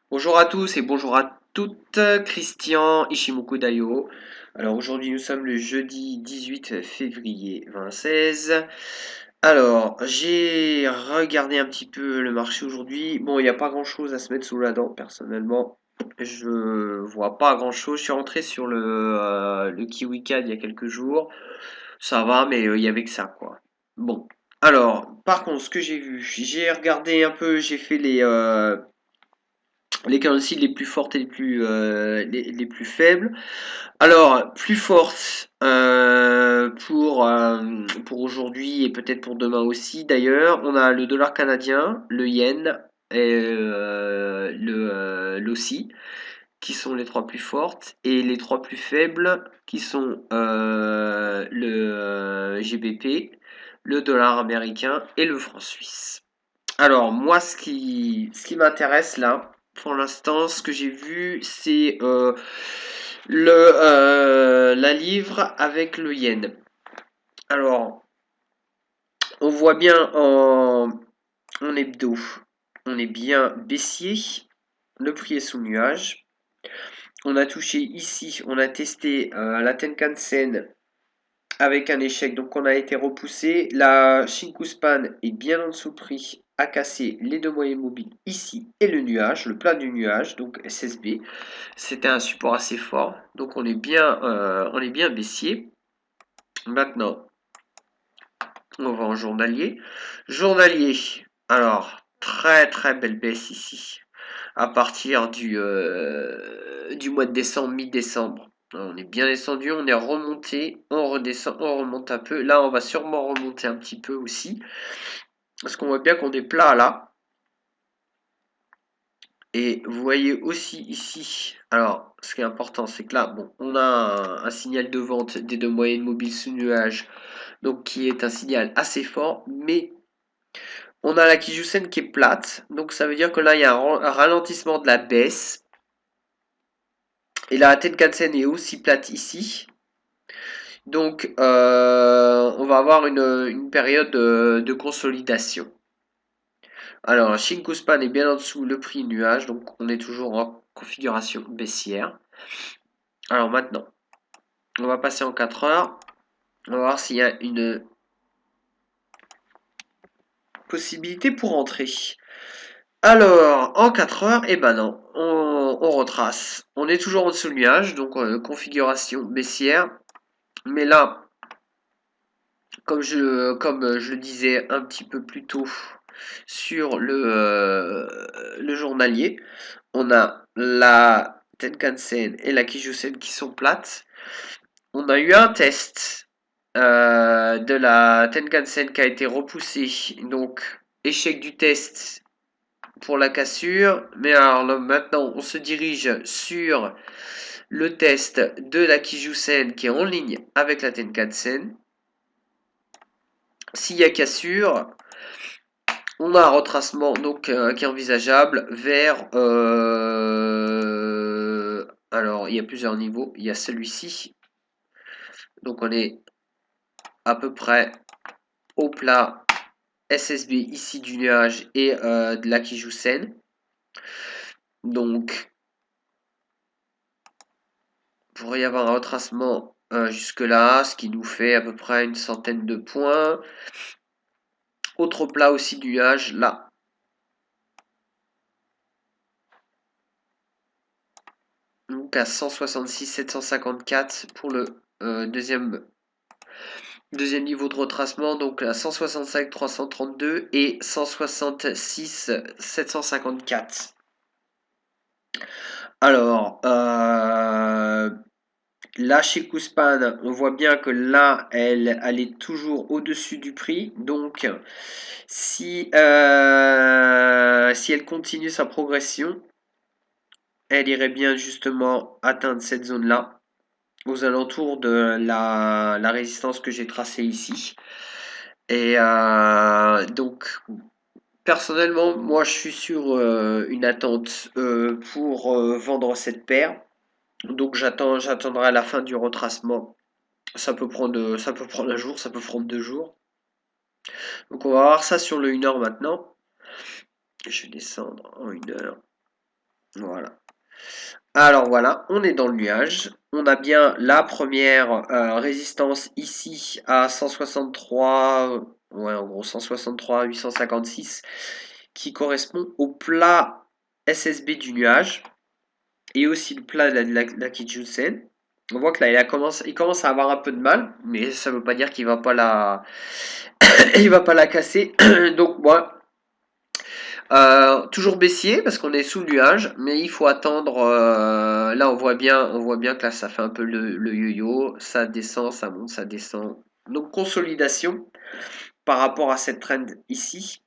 Bonjour à tous et bonjour à toutes, Christian Ishimoku Dayo. Alors aujourd'hui nous sommes le jeudi 18 février 2016. Alors j'ai regardé un petit peu le marché aujourd'hui. Bon, il n'y a pas grand chose à se mettre sous la dent personnellement. Je vois pas grand chose. Je suis rentré sur le KiwiCad il y a quelques jours. Ça va, mais il y avait que ça quoi. Bon. Alors, par contre, ce que j'ai vu, j'ai regardé un peu, j'ai fait les currencies les plus fortes et les plus faibles. Alors, plus fortes pour aujourd'hui et peut-être pour demain aussi d'ailleurs, on a le dollar canadien, le yen et l'AUSSI qui sont les trois plus fortes et les trois plus faibles qui sont le GBP, le dollar américain et le franc suisse. Alors, moi, ce qui m'intéresse là, pour l'instant, ce que j'ai vu, c'est la livre avec le yen. Alors, on voit bien en hebdo, on est bien baissier. Le prix est sous nuage. On a touché ici, on a testé la Tenkan-sen avec un échec, donc on a été repoussé. La Shinkuspan est bien en dessous prix, a cassé les deux moyennes mobiles ici et le nuage, le plat du nuage, donc SSB. C'était un support assez fort, donc on est bien baissier. Maintenant, on va en journalier. Journalier, alors très très belle baisse ici, à partir du mois de décembre, mi-décembre. On est bien descendu, on est remonté, on redescend, on remonte un peu. Là, on va sûrement remonter un petit peu aussi. Parce qu'on voit bien qu'on est plat là. Et vous voyez aussi ici, alors ce qui est important, c'est que là, bon, on a un signal de vente des deux moyennes mobiles sous nuage, donc qui est un signal assez fort, mais on a la Kijun qui est plate, donc ça veut dire que là, il y a un ralentissement de la baisse. Et la Tenkan-sen est aussi plate ici. Donc, on va avoir une période de consolidation. Alors, Shinkuspan est bien en dessous le prix nuage, donc on est toujours en configuration baissière. Alors maintenant, on va passer en 4 heures. On va voir s'il y a une possibilité pour entrer. Alors, en 4 heures, eh ben non, on retrace. On est toujours en dessous le nuage, donc configuration baissière. Mais là, comme je le disais un petit peu plus tôt sur le journalier, on a la Tenkan-sen et la Kijun-sen qui sont plates. On a eu un test de la Tenkan-sen qui a été repoussé. Donc, échec du test pour la cassure. Mais alors là, maintenant, on se dirige sur le test de la Kijun-sen qui est en ligne avec la Tenkan-sen. S'il y a cassure, on a un retracement donc qui est envisageable vers alors il y a plusieurs niveaux, il y a celui-ci, donc on est à peu près au plat SSB ici du nuage et de la Kijun. Donc il pourrait y avoir un retracement jusque là, ce qui nous fait à peu près une centaine de points. Autre plat aussi du nuage là. Donc à 166 754 pour le deuxième niveau de retracement, donc à 165 332 et 166 754. Alors, là chez Kouspan, on voit bien que là, elle est toujours au-dessus du prix. Donc, si elle continue sa progression, elle irait bien justement atteindre cette zone-là, aux alentours de la résistance que j'ai tracée ici. Et donc, personnellement, moi je suis sur une attente pour vendre cette paire. Donc j'attendrai la fin du retracement. Ça peut prendre un jour, ça peut prendre 2 jours. Donc on va voir ça sur le 1 heure maintenant. Je vais descendre en 1 heure. Voilà. Alors voilà, on est dans le nuage. On a bien la première résistance ici à 163, ouais en gros 163 856, qui correspond au plat SSB du nuage et aussi le plat de la Kijun-sen. On voit que là il commence à avoir un peu de mal, mais ça veut pas dire qu'il va pas la il va pas la casser. Donc moi toujours baissier parce qu'on est sous le nuage, mais il faut attendre. Là, on voit bien que là, ça fait un peu le yo-yo. Ça descend, ça monte, ça descend. Donc consolidation par rapport à cette trend ici.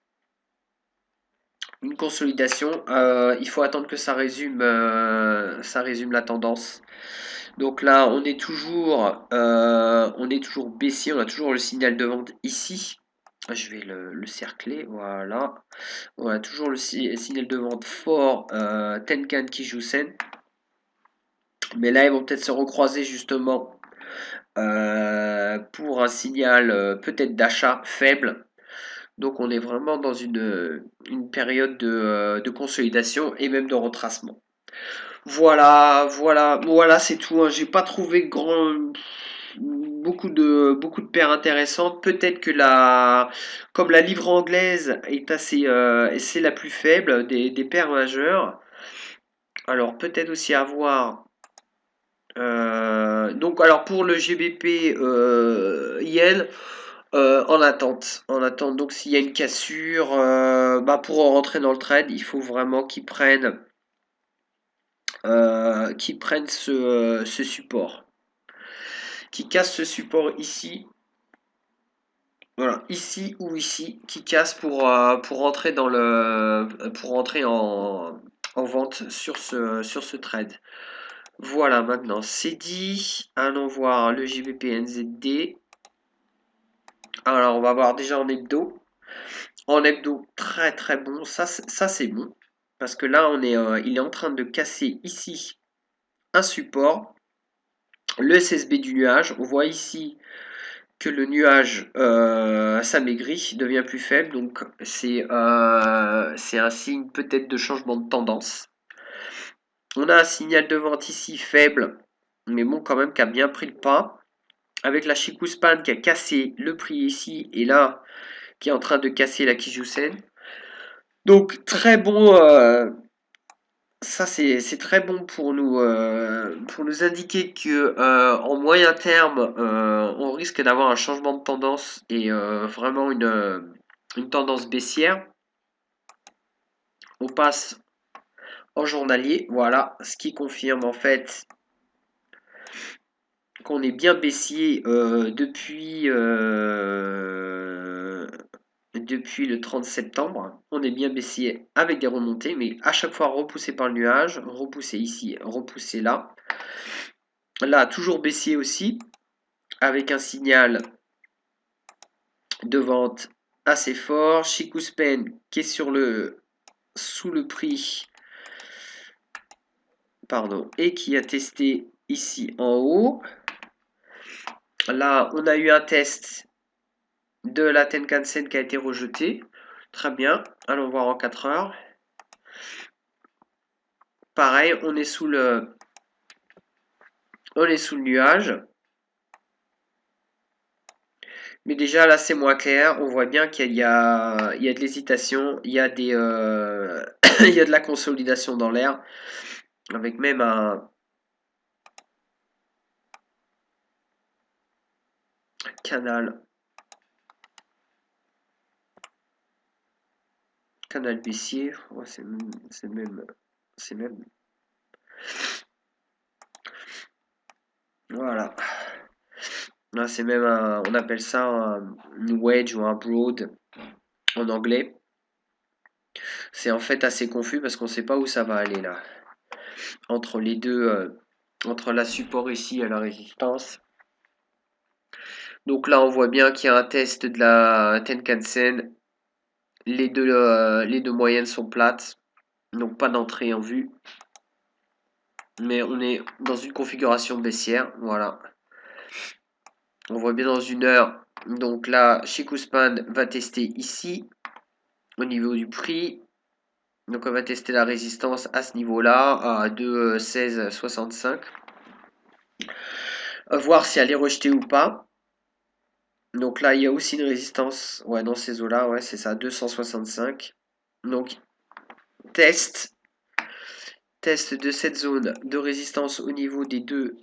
Une consolidation. Il faut attendre que ça résume la tendance. Donc là, on est toujours baissier. On a toujours le signal de vente ici. Je vais le cercler, voilà. On a toujours le signal de vente fort Tenkan Kijun-sen. Mais là, ils vont peut-être se recroiser justement pour un signal peut-être d'achat faible. Donc on est vraiment dans une période de consolidation et même de retracement. Voilà, c'est tout, hein. J'ai pas trouvé beaucoup de paires intéressantes. Peut-être que comme la livre anglaise est c'est la plus faible des paires majeures. Alors peut-être aussi à voir. Donc alors pour le GBP yen, en attente. Donc s'il y a une cassure, pour rentrer dans le trade, il faut vraiment qu'ils prennent ce support, qui casse ce support ici, voilà, ici ou ici, qui casse pour rentrer pour rentrer en vente sur ce trade. Voilà, maintenant c'est dit. Allons voir le JBP NZD. Alors on va voir déjà en hebdo. En hebdo, très très bon. Ça c'est bon. Parce que là, il est en train de casser ici un support. Le SSB du nuage. On voit ici que le nuage s'amaigrit, devient plus faible. Donc c'est un signe peut-être de changement de tendance. On a un signal de vente ici faible, mais bon quand même qui a bien pris le pas. Avec la Chikuspan qui a cassé le prix ici et là qui est en train de casser la Kijun-sen. Donc très bon, ça c'est très bon pour nous indiquer que en moyen terme, on risque d'avoir un changement de tendance et vraiment une tendance baissière. On passe en journalier, voilà, ce qui confirme en fait qu'on est bien baissier depuis le 30 septembre. On est bien baissier avec des remontées, mais à chaque fois repoussé par le nuage, repoussé ici, repoussé là. Là, toujours baissier aussi, avec un signal de vente assez fort. Chikuspen qui est sous le prix, pardon, et qui a testé ici en haut. Là, on a eu un test de la Tenkan-sen qui a été rejeté. Très bien, allons voir en 4 heures. Pareil, on est sous le nuage. Mais déjà là c'est moins clair, on voit bien qu'il y a de l'hésitation, il y a il y a de la consolidation dans l'air, avec même un canal baissier. Ouais, c'est même voilà. Là c'est même on appelle ça un wedge ou un broad en anglais. C'est en fait assez confus parce qu'on ne sait pas où ça va aller là. Entre les deux, entre la support ici et la résistance. Donc là, on voit bien qu'il y a un test de la Tenkan-sen. Les deux moyennes sont plates, donc pas d'entrée en vue. Mais on est dans une configuration baissière, voilà. On voit bien dans une heure. Donc là, Chikuspan va tester ici, au niveau du prix. Donc on va tester la résistance à ce niveau-là, à 2,1665. Voir si elle est rejetée ou pas. Donc là, il y a aussi une résistance, ouais, dans ces eaux-là, ouais, c'est ça, 265. Donc, test de cette zone de résistance au niveau des deux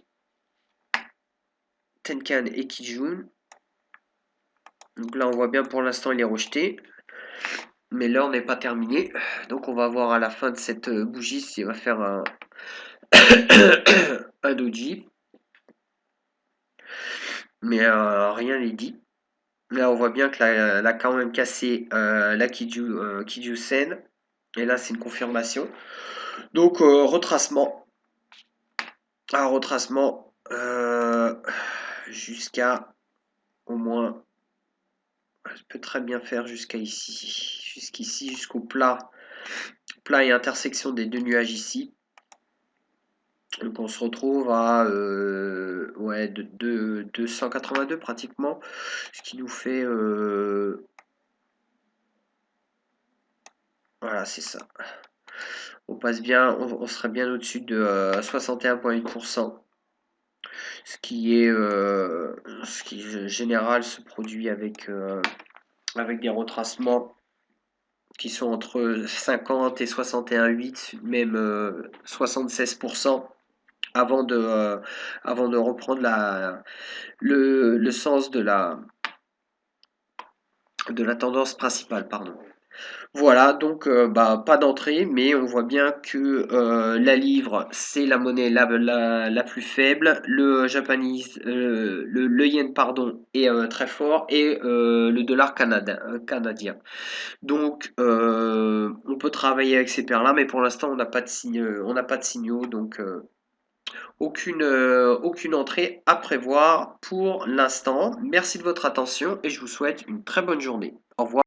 Tenkan et Kijun. Donc là, on voit bien pour l'instant, il est rejeté. Mais l'heure n'est pas terminée. Donc on va voir à la fin de cette bougie s'il va faire un, un doji. Mais rien n'est dit. Là, on voit bien que elle a quand même cassé la Kijun. Et là, c'est une confirmation. Donc, retracement. Un retracement jusqu'à au moins. Je peux très bien faire jusqu'à ici. Jusqu'ici, jusqu'au plat. Plat et intersection des deux nuages ici. Donc on se retrouve à ouais, 282 pratiquement. Ce qui nous fait. Voilà, c'est ça. On passe bien, on serait bien au-dessus de 61,8%. Ce qui est général se produit avec des retracements qui sont entre 50 et 61,8, même 76% avant de reprendre le sens de la tendance principale, pardon. Voilà, donc pas d'entrée, mais on voit bien que la livre, c'est la monnaie la plus faible, le japanese, le yen, pardon, est très fort, et le dollar canadien. Donc, on peut travailler avec ces paires-là, mais pour l'instant, on n'a pas de signaux, donc aucune entrée à prévoir pour l'instant. Merci de votre attention et je vous souhaite une très bonne journée. Au revoir.